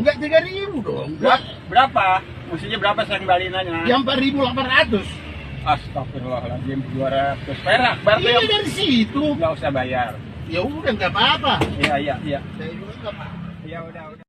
Enggak 3.000 dong. Berapa? Mestinya berapa saya kembaliinnya? Yang 4.800. Astagfirullahaladzim, 200 perak. Berarti Iya dari situ. nggak usah bayar. Ya udah nggak apa-apa. Iya. Saya juga nggak apa-apa. Ya udah.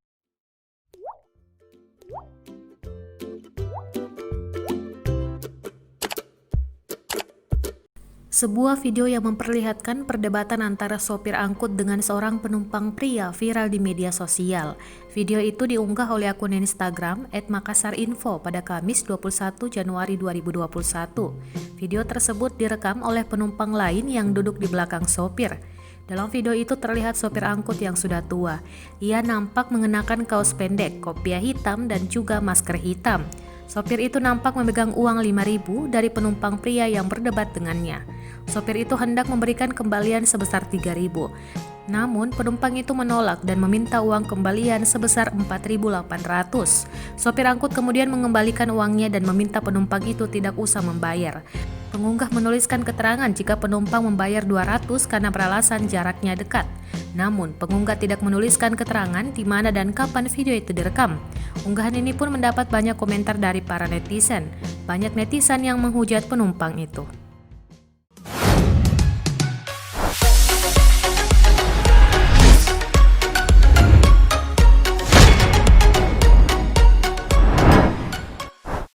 Sebuah video yang memperlihatkan perdebatan antara sopir angkut dengan seorang penumpang pria viral di media sosial. Video itu diunggah oleh akun Instagram @makassarinfo pada Kamis 21 Januari 2021. Video tersebut direkam oleh penumpang lain yang duduk di belakang sopir. Dalam video itu terlihat sopir angkut yang sudah tua. Ia nampak mengenakan kaos pendek, kopiah hitam, dan juga masker hitam. Sopir itu nampak memegang uang 5.000 dari penumpang pria yang berdebat dengannya. Sopir itu hendak memberikan kembalian sebesar 3.000. Namun penumpang itu menolak dan meminta uang kembalian sebesar 4.800. Sopir angkut kemudian mengembalikan uangnya dan meminta penumpang itu tidak usah membayar. Pengunggah menuliskan keterangan jika penumpang membayar 200 karena beralasan jaraknya dekat. Namun, pengunggah tidak menuliskan keterangan di mana dan kapan video itu direkam. Unggahan ini pun mendapat banyak komentar dari para netizen. Banyak netizen yang menghujat penumpang itu.